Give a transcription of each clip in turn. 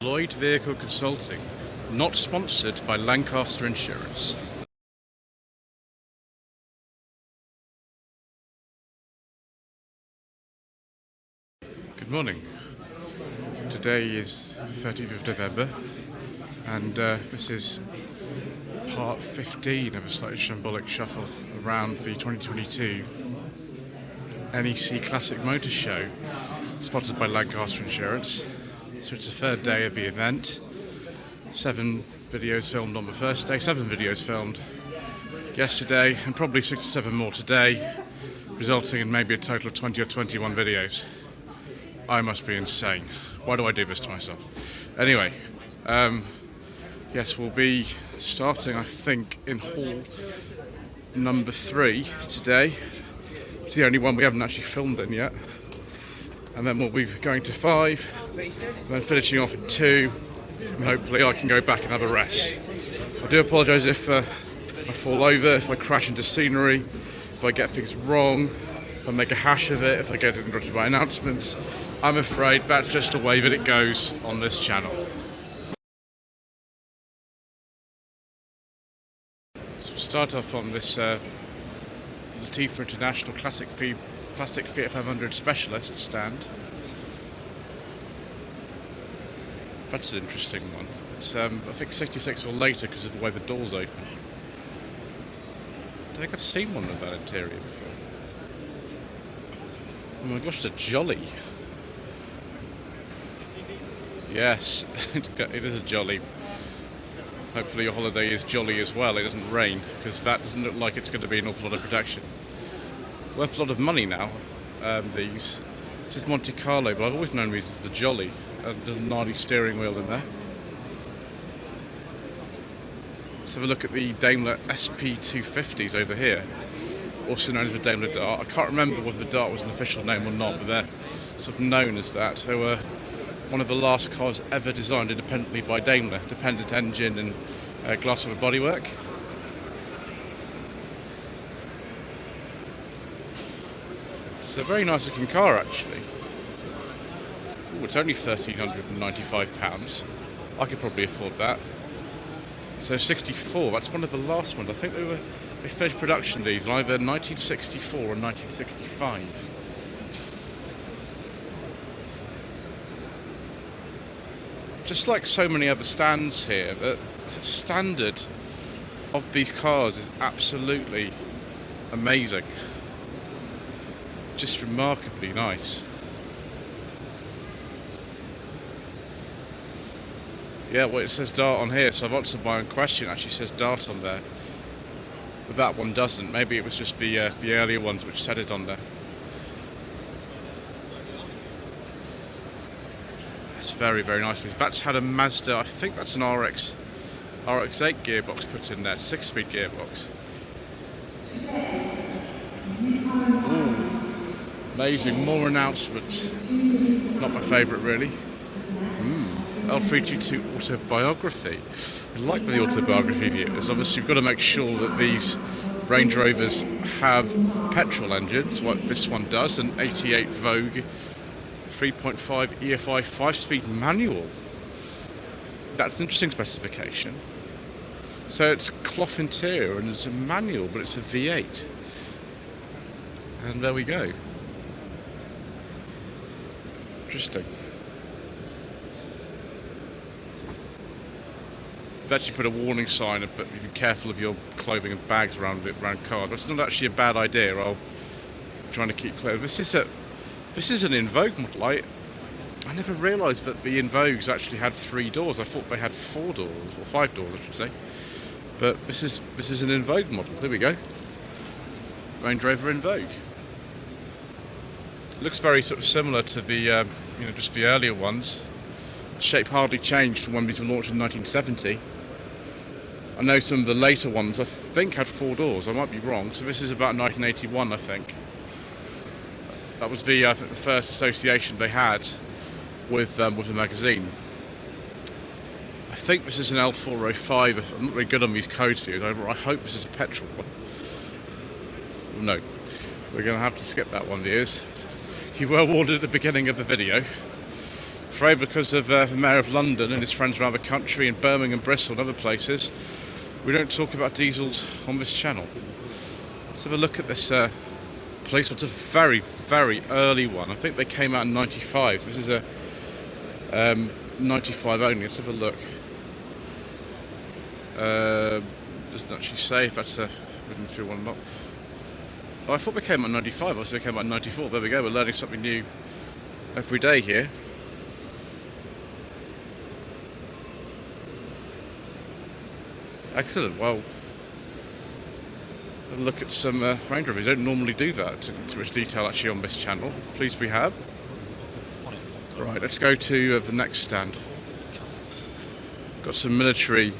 Lloyd Vehicle Consulting, not sponsored by Lancaster Insurance. Good morning. Today is the 30th of November, and this is part 15 of a slightly shambolic shuffle around the 2022 NEC Classic Motor Show, sponsored by Lancaster Insurance. So it's the third day of the event. 7 videos filmed on the first day, 7 videos filmed yesterday, and probably 6 to 7 more today, resulting in maybe a total of 20 or 21 videos. I must be insane. Why do I do this to myself? Anyway, yes, we'll be starting, I think, in hall number 3 today. It's the only one we haven't actually filmed in yet. And then we'll be going to 5, and then finishing off at 2, and hopefully I can go back and have a rest. I do apologise if I fall over, if I crash into scenery, if I get things wrong, if I make a hash of it, if I get interrupted by announcements. I'm afraid that's just the way that it goes on this channel. So we'll start off on this Latifah International Classic Fiat 500 Specialist stand. That's an interesting one. It's I think 66 or later because of the way the doors open. I think I've seen one of that interior before. Oh my gosh, it's a Jolly. Yes, it is a Jolly. Hopefully your holiday is jolly as well, it doesn't rain, because that doesn't look like it's going to be an awful lot of protection. Worth a lot of money now, these. This is Monte Carlo, but I've always known these as the Jolly. A little gnarly steering wheel in there. Let's have a look at the Daimler SP250s over here, also known as the Daimler Dart. I can't remember whether the Dart was an official name or not, but they're sort of known as that. They were one of the last cars ever designed independently by Daimler. Dependent engine and glass fiber bodywork. It's a very nice looking car actually. Ooh, it's only £1,395. I could probably afford that. So 64, that's one of the last ones. I think they finished production of these in either 1964 or 1965. Just like so many other stands here, the standard of these cars is absolutely amazing. Just remarkably nice. Yeah, well, it says Dart on here, so I've answered my own question. It actually says Dart on there, but that one doesn't. Maybe it was just the earlier ones which said it on there. It's very, very nice. That's had a Mazda, I think that's an RX-8 gearbox put in there, 6-speed gearbox. Ooh, amazing, more announcements. Not my favourite really. L322 autobiography. I like the autobiography viewers. Obviously you've got to make sure that these Range Rovers have petrol engines, like this one does, an 88 Vogue 3.5 EFI 5-speed manual. That's an interesting specification. So it's cloth interior and it's a manual, but it's a V8. And there we go. Interesting. They've actually put a warning sign, but be careful of your clothing and bags around cars. But it's not actually a bad idea. I'm trying to keep clear. This is an In Vogue model. I never realised that the In Vogues actually had 3 doors. I thought they had 4 doors, or 5 doors I should say. But this is an In Vogue model. There we go. Range Rover In Vogue. It looks very sort of similar to the just the earlier ones. The shape hardly changed from when these were launched in 1970. I know some of the later ones I think had 4 doors. I might be wrong. So this is about 1981, I think. That was the first association they had with the magazine. I think this is an L405. I'm not very good on these codes views. I hope this is a petrol one. No, we're going to have to skip that one, viewers. You were warned at the beginning of the video. afraid because of the Mayor of London and his friends around the country in Birmingham, Bristol and other places, we don't talk about diesels on this channel. Let's have a look at this police one. It's a very, very early one. I think they came out in 95. This is a 95 only. Let's have a look. Doesn't actually say if that's a wooden fuel one or not. Oh, I thought they came out in 95. Obviously they came out in 94. There we go. We're learning something new every day here. Excellent. Well, have a look at some Range Rovers. We don't normally do that in much detail actually on this channel. Pleased we have. Right, let's go to the next stand. Got some military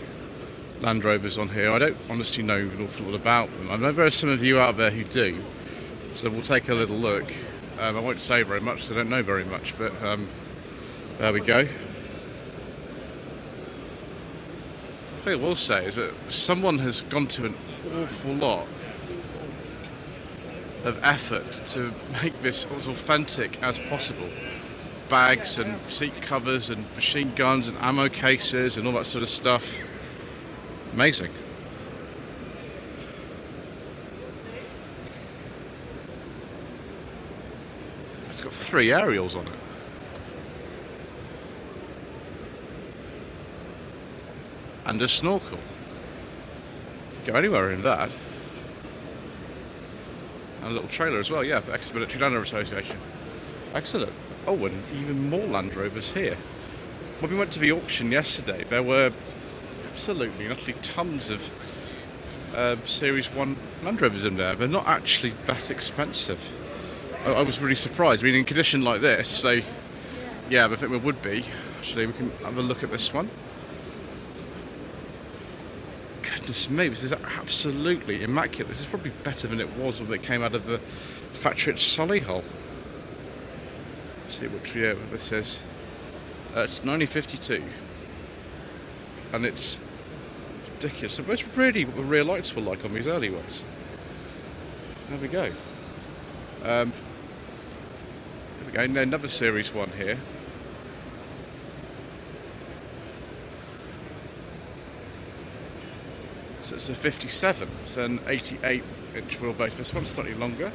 Land Rovers on here. I don't honestly know an awful lot about them. I know there are some of you out there who do, so we'll take a little look. I won't say very much, so I don't know very much, but there we go. The thing I will say is that someone has gone to an awful lot of effort to make this as authentic as possible. Bags and seat covers and machine guns and ammo cases and all that sort of stuff. Amazing. It's got 3 aerials on it. And a snorkel. Go anywhere in that. And a little trailer as well, yeah, for Ex-Military Land Rover Association. Excellent. Oh, and even more Land Rovers here. When we went to the auction yesterday, there were absolutely, utterly tons of Series 1 Land Rovers in there. They're not actually that expensive. I was really surprised. I mean, in condition like this, they, yeah, I think we would be. Actually, we can have a look at this one. Goodness me, this is absolutely immaculate. This is probably better than it was when it came out of the factory at Solihull. Let's see what year this is. It's 1952. And it's ridiculous. So that's really what the rear lights were like on these early ones. There we go. There we go. And another Series 1 here. So it's a 57. It's an 88-inch wheelbase. This one's slightly longer.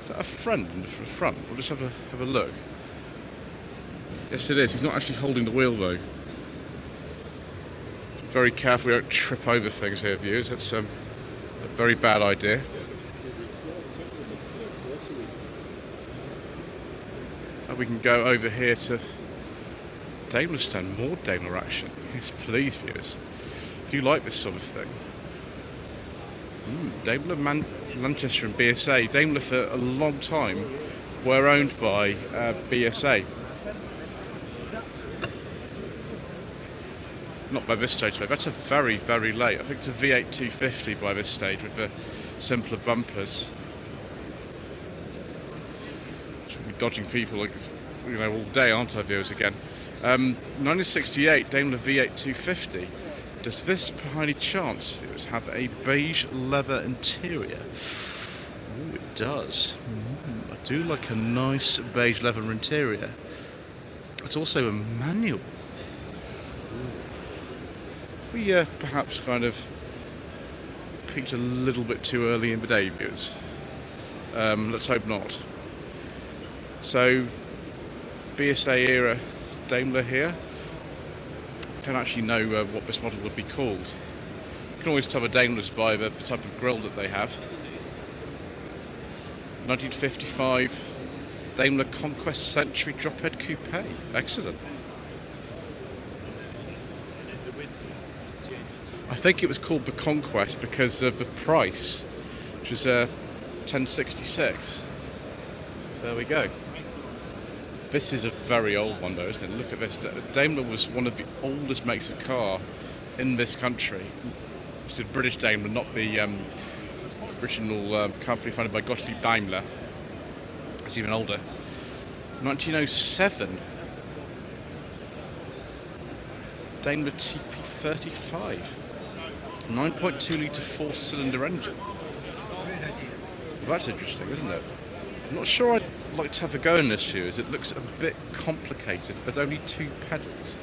Is that a friend in the front? We'll just have a look. Yes, it is. He's not actually holding the wheel though. Very careful we don't trip over things here, viewers. That's a very bad idea. And we can go over here to Daimler stand. More Daimler action. Yes, please, viewers. Do you like this sort of thing? Daimler, Manchester and BSA. Daimler for a long time were owned by BSA. Not by this stage though, that's a very, very late. I think it's a V8 250 by this stage with the simpler bumpers. Should be dodging people like, you know, all day, aren't I, viewers, again. 1968 Daimler V8 250. Does this, by any chance, viewers, have a beige leather interior? Oh, it does. I do like a nice beige leather interior. It's also a manual. We perhaps kind of peaked a little bit too early in the day, viewers. Let's hope not. So, BSA era Daimler here. I don't actually know what this model would be called. You can always tell the Daimlers by the type of grille that they have. 1955 Daimler Conquest Century Drophead Coupe. Excellent. I think it was called the Conquest because of the price, which was $1066. There we go. This is a very old one though, isn't it? Look at this. Daimler was one of the oldest makes of car in this country. It's the British Daimler, not the original company founded by Gottlieb Daimler. It's even older. 1907. Daimler TP35. 9.2 litre 4-cylinder engine. Well, that's interesting, isn't it? I'm not sure like to have a go in this shoe is it looks a bit complicated. There's only 2 pedals,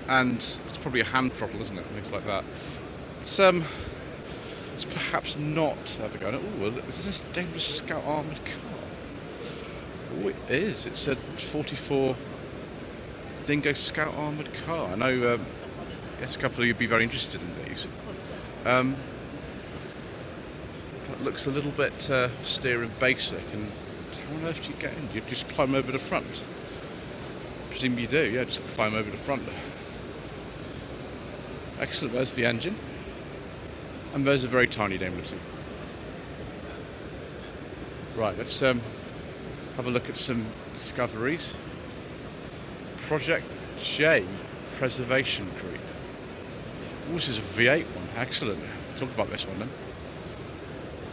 and it's probably a hand throttle, isn't it? Things like that. It's perhaps not have a go. Oh, is this Daimler Scout armoured car? Oh, it is. It's a 44 Dingo Scout armoured car. I know. I guess a couple of you would be very interested in these. That looks a little bit austere and basic, and how on earth do you get in? Do you just climb over the front? I presume you do, yeah, just climb over the front. Excellent, there's the engine. And there's a very tiny Daimler too. Right, let's have a look at some discoveries. Project J Preservation Creep. Oh, this is a V8 one, excellent. Talk about this one then.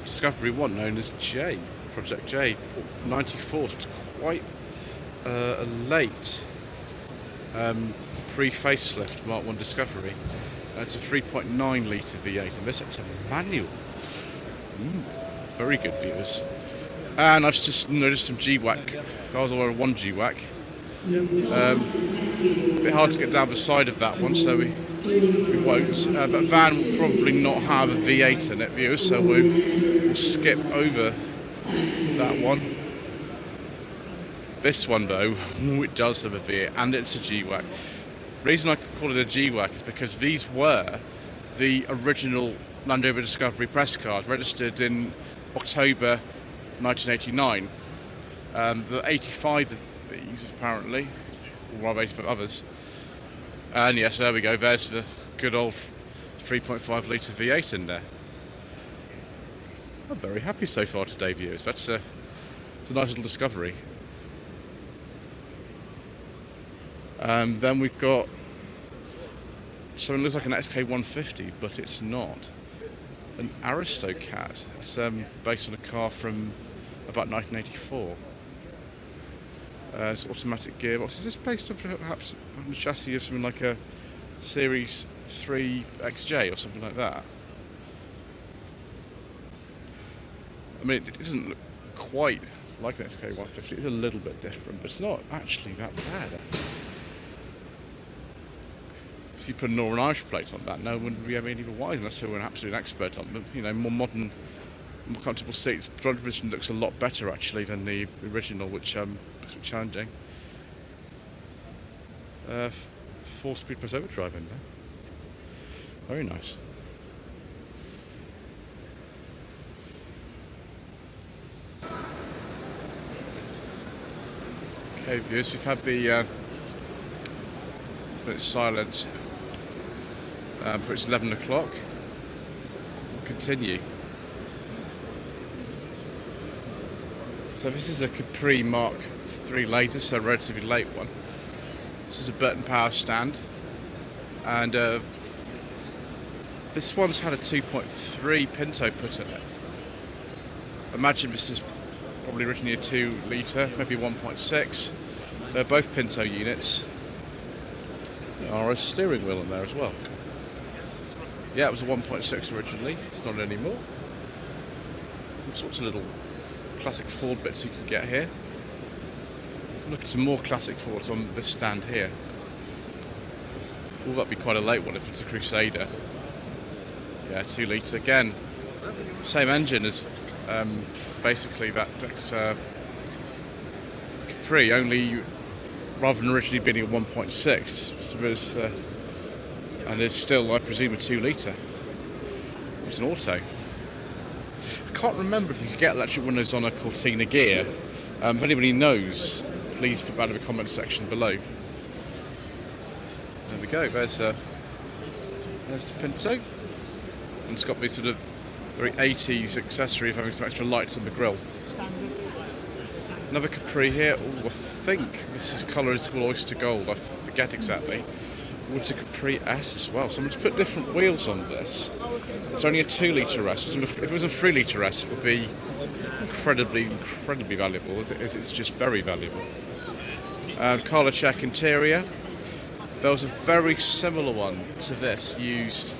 Discovery 1, known as J, Project J, 94, so it's quite a late pre-facelift Mark 1 Discovery. It's a 3.9 litre V8, and this is a manual. Very good, viewers. And I've just noticed some G-Wack cars, all over 1 G-Wack. A bit hard to get down the side of that one, so we won't. But van will probably not have a V8 in it, viewers, so we'll skip over that one. This one, though, it does have a V8, and it's a G-Wack. The reason I call it a G-Wack is because these were the original Land Rover Discovery press cars, registered in October 1989. There are 85 of these, apparently, or rather 85 others. And yes, there we go, there's the good old 3.5 litre V8 in there. I'm very happy so far today, viewers. It's a nice little discovery. Then we've got something that looks like an XK150, but it's not. An Aristocat. It's based on a car from about 1984. It's automatic gearbox. Is this based on perhaps on the chassis of something like a Series 3 XJ or something like that? I mean, it doesn't look quite like an XK150. It's a little bit different, but it's not actually that bad. If you put a Northern Irish plate on that, no one would be any the wiser unless they were an absolute expert on them. You know, more modern, more comfortable seats. The front position looks a lot better actually than the original, which is challenging. 4-speed plus overdrive in there. Very nice. Okay, viewers, we've had the silence for it's 11 o'clock. We'll continue. So this is a Capri Mark III laser, so a relatively late one. This is a Burton power stand, and this one's had a 2.3 Pinto put in it. Imagine this is probably originally a 2 litre, maybe 1.6. They're both Pinto units. There are a steering wheel in there as well. Yeah, it was a 1.6 originally, it's not anymore. All sorts of little classic Ford bits you can get here. Let's look at some more classic Fords on this stand here. Will that be quite a late one if it's a Crusader? Yeah, 2 litre again. Same engine as basically that Capri, only rather than originally being a 1.6, so there's, and it's still, I presume, a 2 litre. It's an auto. I can't remember if you could get electric windows on a Cortina gear. If anybody knows, please put that in the comment section below. There we go, there's the Pinto. And it's got this sort of very 80s accessory of having some extra lights on the grille. Another Capri here. Oh, I think this colour is called Oyster Gold, I forget exactly. It's a Capri S as well. Someone's put different wheels on this. It's only a 2 litre S. If it was a 3 litre S, it would be incredibly valuable. It's just very valuable. Collar check interior. There was a very similar one to this used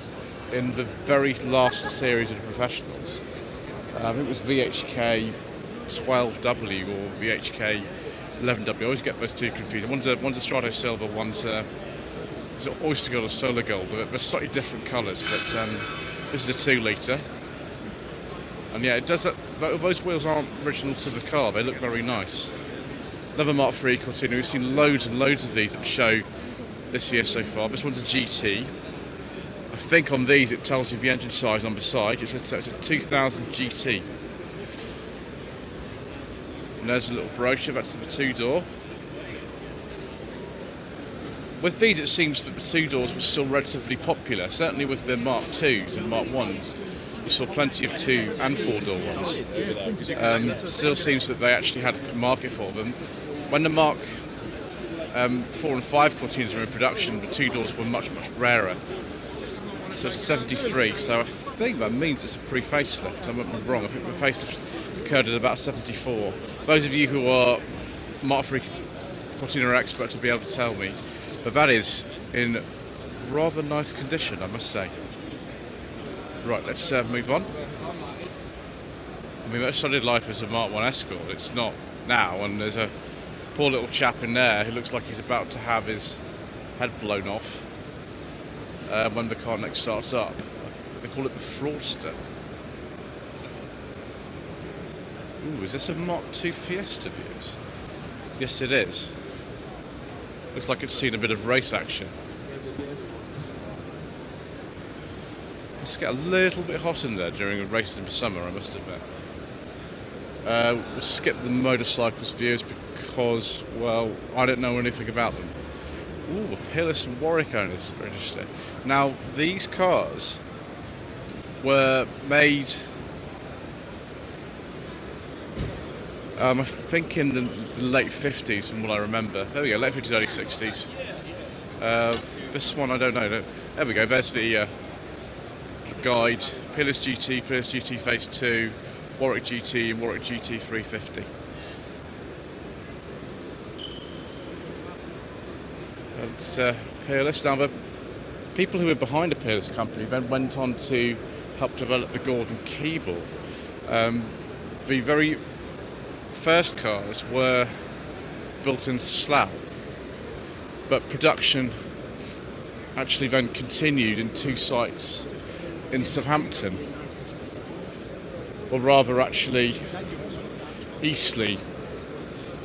in the very last series of the Professionals. I think it was VHK 12W or VHK 11W. I always get those two confused. One's a Strato Silver, one's it's an Oyster Gold or Solar Gold, but they're slightly different colours. But this is a 2 litre, and yeah, it does that. Those wheels aren't original to the car. They look very nice. Another Mark III Cortina. We've seen loads and loads of these at the show this year so far. This one's a GT. I think on these it tells you the engine size on the side. It's a 2000 GT. And there's a little brochure. That's the 2-door. With these, it seems that the 2-doors were still relatively popular. Certainly with the Mark IIs and Mark Is, you saw plenty of 2 and 4-door ones. Still seems that they actually had a market for them. When the Mark 4 and 5 Cortinas were in production, the 2-doors were much, much rarer. So it's 73, so I think that means it's a pre-facelift. I'm wrong, I think the facelift occurred at about 74. Those of you who are Mark III Cortina experts will be able to tell me, but that is in rather nice condition, I must say. Right, let's move on. I mean, that started life as a Mark I Escort. It's not now, and there's a poor little chap in there who looks like he's about to have his head blown off when the car next starts up. They call it the Fraudster. Ooh, is this a Mark II Fiesta views? Yes, it is. Looks like it's seen a bit of race action. It's get a little bit hot in there during the races in the summer, I must admit. We'll skip the motorcycles views because, well, I don't know anything about them. Ooh, Peerless and Warwick owners register. Now, these cars were made, I think in the late 50s from what I remember. There we go, late 50s, early 60s. This one, I don't know. There we go, there's the guide. Peerless GT Phase 2, Warwick GT and Warwick GT 350. It's Peerless. Now, the people who were behind the Peerless company then went on to help develop the Gordon Keeble. The very first cars were built in Slough, but production actually then continued in 2 sites in Southampton, or rather actually Eastleigh.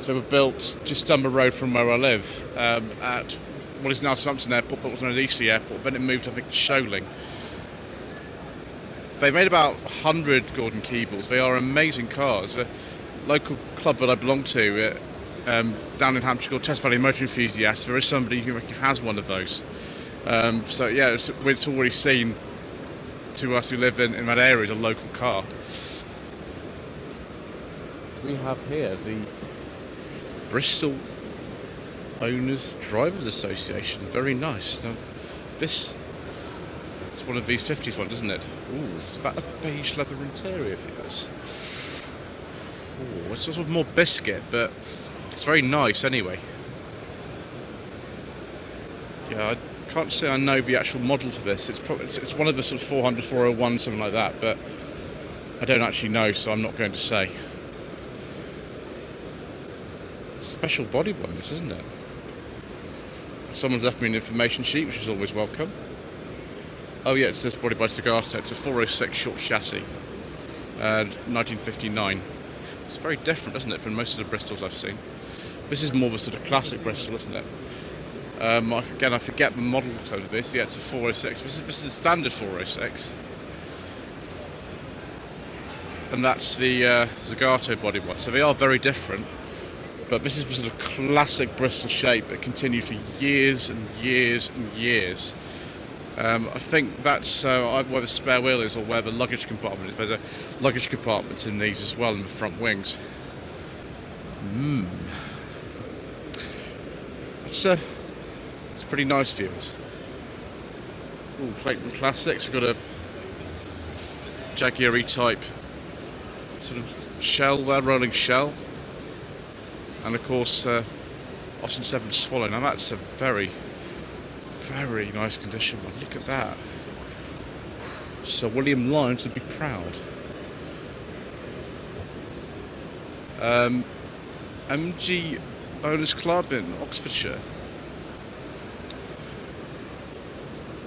So we're built just down the road from where I live, at what is now Southampton Airport, but was known as Eastleigh Airport. Then it moved, I think, to Sholing. They made about 100 Gordon Keebles. They are amazing cars. The local club that I belong to, down in Hampshire, called Test Valley Motor Enthusiasts, there is somebody who has one of those. So yeah, it's already seen to us who live in that area as a local car. We have here the Bristol Owners Drivers Association. Very nice. Now, this is one of these 50s ones, isn't it? Ooh, is that a beige leather interior? Yes. Ooh, it's sort of more biscuit, but it's very nice anyway. Yeah, I can't say I know the actual model for this. It's probably it's one of the sort of 400, 401, something like that, but I don't actually know, so I'm not going to say. Special body one, this, isn't it? Someone's left me an information sheet, which is always welcome. Oh yeah, it says body by Zagato. It's a 406 short chassis, 1959. It's very different, isn't it, from most of the Bristols I've seen. This is more of a sort of classic Bristol, isn't it? Again, I forget the model code of this. Yeah, it's a 406. This is a standard 406. And that's the Zagato body one. So they are very different. But this is the sort of classic Bristol shape that continued for years and years and years. I think that's either where the spare wheel is or where the luggage compartment is. There's a luggage compartment in these as well, in the front wings. It's pretty nice views. Ooh, Clayton Classics. We've got a Jaguar-y type sort of shell there, rolling shell. And of course, Austin 7 Swallow. Now that's a very, very nice condition one. Look at that. Sir William Lyons would be proud. MG Owners Club in Oxfordshire.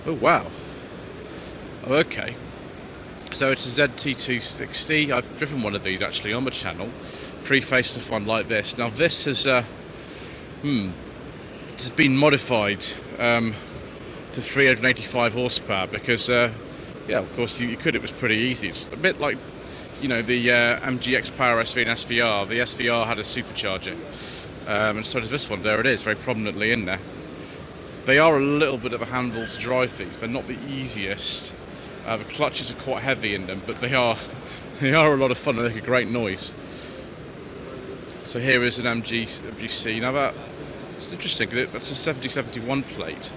Oh wow. Oh, okay. So it's a ZT260. I've driven one of these actually on my channel, pre-facelift one like this. Now this has it's been modified to 385 horsepower because yeah, of course you could. It was pretty easy. It's a bit like, you know, the MG X-Power SV and SVR. The SVR had a supercharger, and so does this one. There it is, very prominently in there. They are a little bit of a handful to drive these. They're not the easiest. The clutches are quite heavy in them, but they are a lot of fun and make a great noise. So here is an MGC. Now it's interesting because that's a 7071 plate.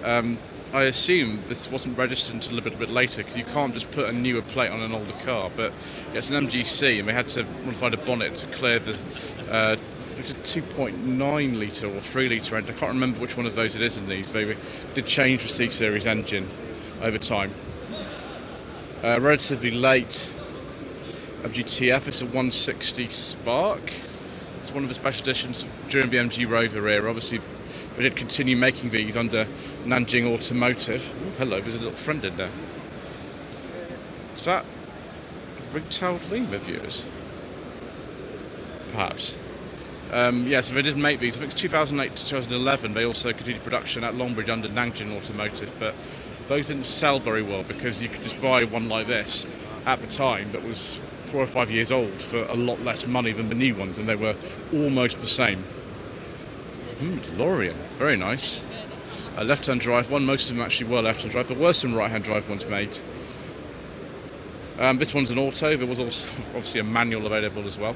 I assume this wasn't registered until a bit later because you can't just put a newer plate on an older car. But yeah, it's an MGC, and they had to modify the bonnet to clear the it's a 2.9 litre or 3 litre engine. I can't remember which one of those it is in these. They did change the C series engine over time. Relatively late MGTF. It's a 160 Spark. It's one of the special editions during the MG Rover era. Obviously, they did continue making these under Nanjing Automotive. Ooh, hello, there's a little friend in there. Is that a ring-tailed lemur, viewers? Perhaps. Yeah, so they did make these. I think it's 2008 to 2011. They also continued production at Longbridge under Nanjing Automotive, but those didn't sell very well because you could just buy one like this at the time that was 4 or 5 years old for a lot less money than the new ones, and they were almost the same. DeLorean, very nice. A left-hand drive one. Most of them actually were left-hand drive. There were some right-hand drive ones made. This one's an auto. There was also obviously a manual available as well.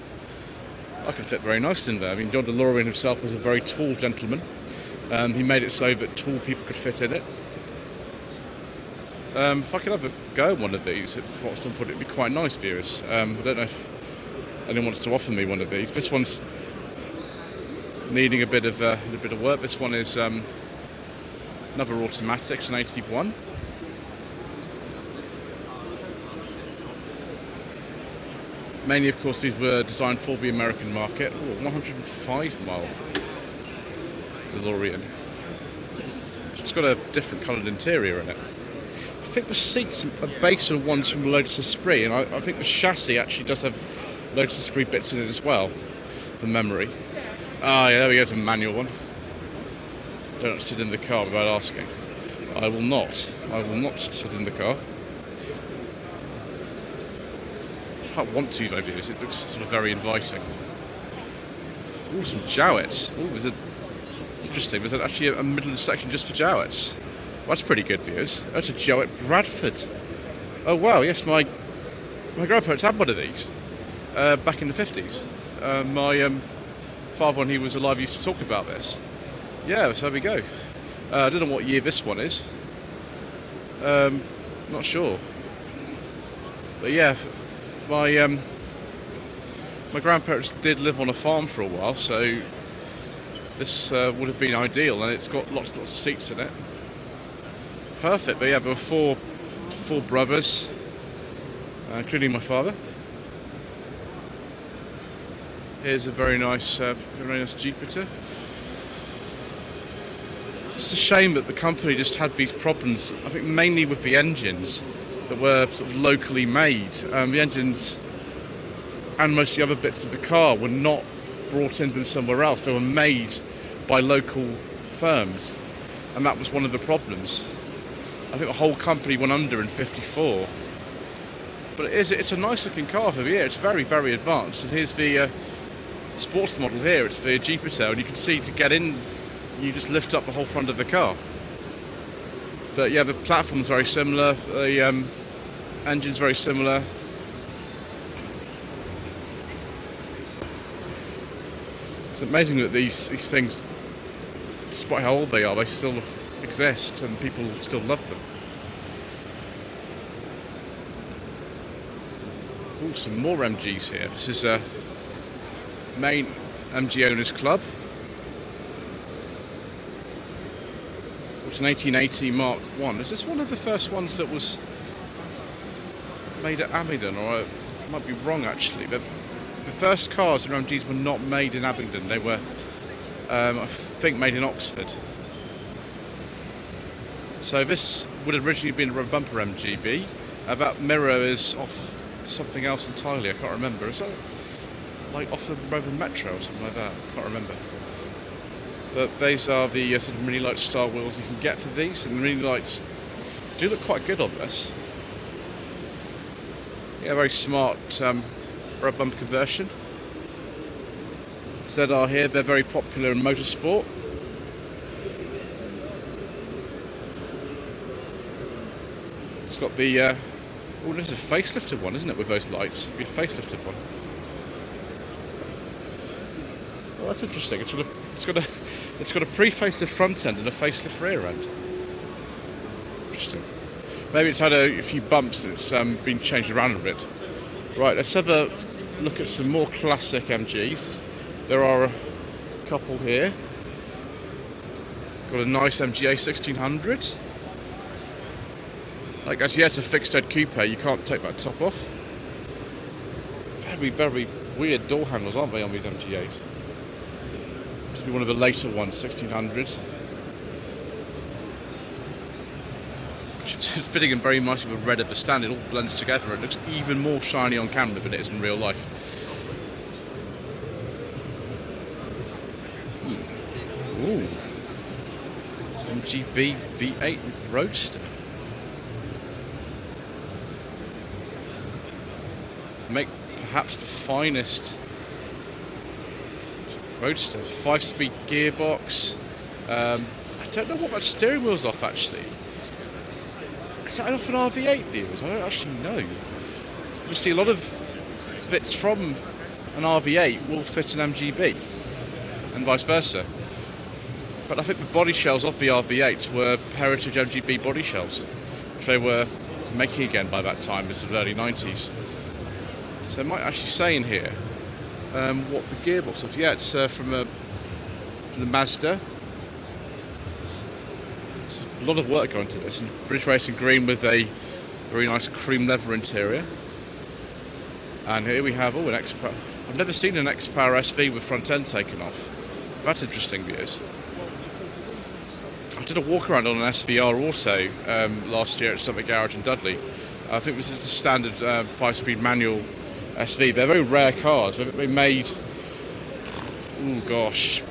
I could fit very nicely in there. I mean, John DeLorean himself was a very tall gentleman. He made it so that tall people could fit in it. If I could have a go at one of these at some point, it'd be quite nice, viewers. I don't know if anyone wants to offer me one of these. This one's needing a bit of work. This one is another automatic, it's an 81. Mainly, of course, these were designed for the American market. Ooh, 105-mile DeLorean. It's got a different coloured interior in it. I think the seats are based on ones from Lotus Esprit, and I think the chassis actually does have Lotus Esprit bits in it as well, from memory. Ah, yeah, there we go, it's a manual one. Don't sit in the car without asking. I will not sit in the car. I quite want to, though, viewers. It looks sort of very inviting. Ooh, some Jowetts. Ooh, it's interesting. There's actually a middle section just for Jowetts. Well, that's pretty good, viewers. That's a Jowett Bradford. Oh wow, yes, my grandparents had one of these back in the 50s. My father, when he was alive, used to talk about this. Yeah, so there we go. I don't know what year this one is. Not sure. But yeah, my grandparents did live on a farm for a while, so this would have been ideal, and it's got lots of seats in it. Perfect. But yeah, there were four brothers, including my father. Here's a very nice Jupiter. It's just a shame that the company just had these problems, I think mainly with the engines that were sort of locally made. The engines and most of the other bits of the car were not brought in from somewhere else. They were made by local firms, and that was one of the problems. I think the whole company went under in '54. But it's a nice looking car for the year. It's very, very advanced. And here's the sports model here. It's the Jupiter, and you can see to get in, you just lift up the whole front of the car. But yeah, the platform's very similar. The engine's very similar. It's amazing that these things, despite how old they are, they still exist and people still love them. Oh, some more MGs here. This is a main MG Owners Club. It's an 1880 Mark 1. Is this one of the first ones that was made at Amidon? Or I might be wrong actually. the first cars in MGs were not made in Abingdon. They were, I think, made in Oxford. So this would have originally been a rubber bumper MGB. That mirror is off something else entirely. I can't remember. Is that like off the Rover Metro or something like that? I can't remember. But these are the sort of mini light style wheels you can get for these, and the mini lights do look quite good on this. Yeah, very smart rubber bumper conversion. ZR here, they're very popular in motorsport. It's got the oh, there's a facelifted one, isn't it, with those lights? It'd be a facelifted one. Oh, that's interesting. It's got a pre-facelift front end and a facelift rear end. Interesting. Maybe it's had a few bumps and it's been changed around a bit. Right, let's have a look at some more classic MGs. There are a couple here. Got a nice MGA 1600. Like, as yet, a fixed head coupe, you can't take that top off. Very, very weird door handles, aren't they, on these MGAs? Must be one of the later ones, 1600s. It's fitting in very nicely with the red of the stand. It all blends together. It looks even more shiny on camera than it is in real life. Ooh. MGB V8 Roadster. Make perhaps the finest Roadster. 5-speed gearbox. I don't know what that steering wheel's off actually. Is that off an RV8 viewers? I don't actually know. Obviously a lot of bits from an RV8 will fit an MGB and vice versa. But I think the body shells off the RV8 were heritage MGB body shells, which they were making again by that time, it's the early 90s. So it might actually say in here what the gearbox is. Yeah, it's from the Mazda. There's a lot of work going into this. And British Racing Green with a very nice cream leather interior. And here we have, an X-Power. I've never seen an X-Power SV with front end taken off. That's interesting, views. I did a walk around on an SVR Auto last year at Summit Garage in Dudley. I think this is the standard 5-speed manual SV. They're very rare cars. They made, oh gosh,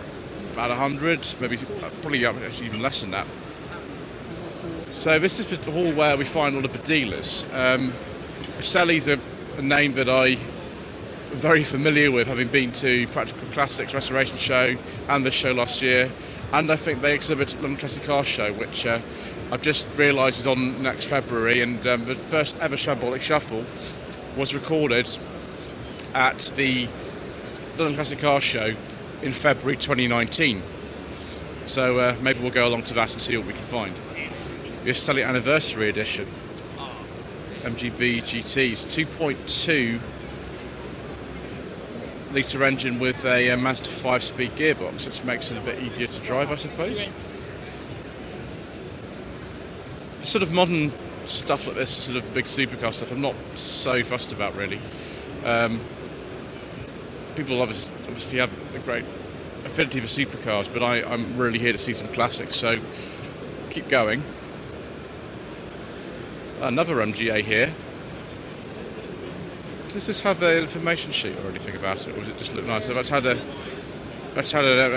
about 100, maybe probably actually even less than that. So this is the hall where we find all of the dealers. Selly's a name that I am very familiar with, having been to Practical Classics Restoration Show and the show last year. And I think they exhibit at London Classic Car Show, which I've just realised is on next February. And the first ever Shambolic Shuffle was recorded at the London Classic Car Show in February 2019. So maybe we'll go along to that and see what we can find. The Sally Anniversary Edition. MGB GTs, 2.2 litre engine with a Mazda 5-speed gearbox, which makes it a bit easier to drive, I suppose. The sort of modern stuff like this, sort of big supercar stuff, I'm not so fussed about really. People obviously have a great affinity for supercars, but I'm really here to see some classics, so keep going. Another MGA here. Does this have an information sheet or anything about it, or does it just look nice? So that's had an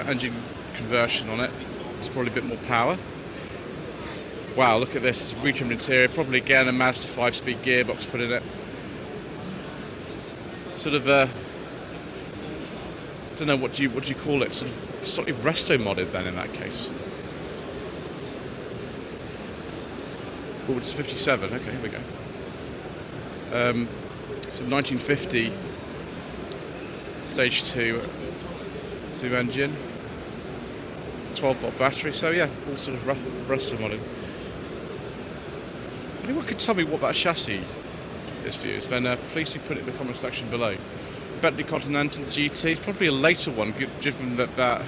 engine conversion on it. It's probably a bit more power. Wow, look at this, retrimmed interior, probably again a Mazda 5-speed gearbox put in it. Sort of don't know what do you call it, sort of slightly resto modded then in that case. Oh, it's 57, okay, here we go. It's a 1950 stage 2 engine, 12-volt battery, so yeah, all sort of resto modded. Anyone could tell me what that chassis is for you, then please do put it in the comment section below. Bentley Continental GT, it's probably a later one, given that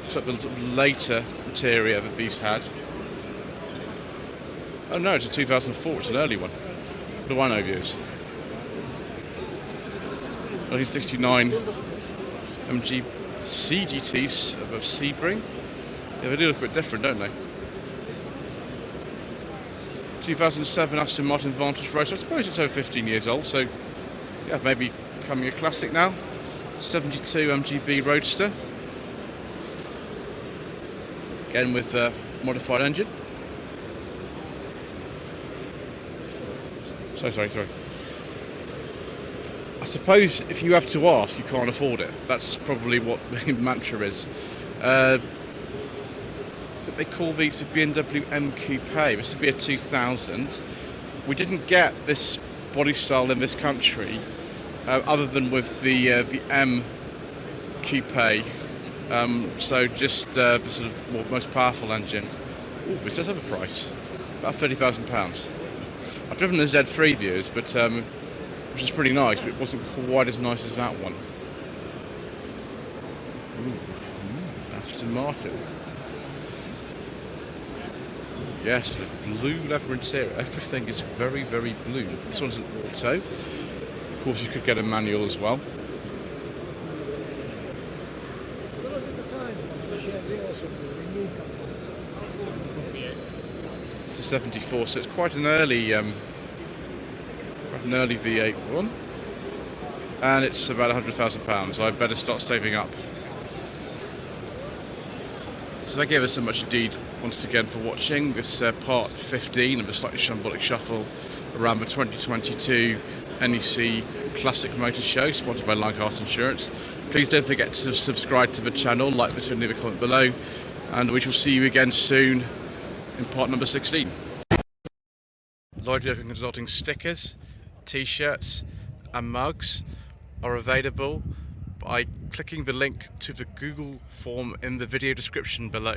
sort of later interior that these had. Oh no, it's a 2004, it's an early one. What do I know, views? 1969 MG CGTs of Sebring. Yeah, they do look a bit different, don't they? 2007 Aston Martin Vantage Roadster. I suppose it's over 15 years old, so yeah, maybe becoming a classic now. 72 MGB Roadster. Again with a modified engine. Sorry. I suppose if you have to ask, you can't afford it. That's probably what the mantra is. They call these the BMW M Coupe. This would be a 2000. We didn't get this body style in this country, other than with the M Coupe. So just the sort of most powerful engine. Ooh, this does have a price, about £30,000. I've driven the Z3 views, but which is pretty nice, but it wasn't quite as nice as that one. Ooh, Aston Martin. Yes, the blue leather interior. Everything is very, very blue. This one's an auto. Of course, you could get a manual as well. It's a 74, so it's quite an early V8 one, and it's about £100,000. I better start saving up. So thank you ever so much indeed once again for watching this part 15 of the Slightly Shambolic Shuffle around the 2022 NEC Classic Motor Show, sponsored by Leichhardt Insurance. Please don't forget to subscribe to the channel, like this video, leave a comment below, and we shall see you again soon in part number 16. Lloyd Vehicle Consulting stickers, t-shirts and mugs are available by clicking the link to the Google form in the video description below.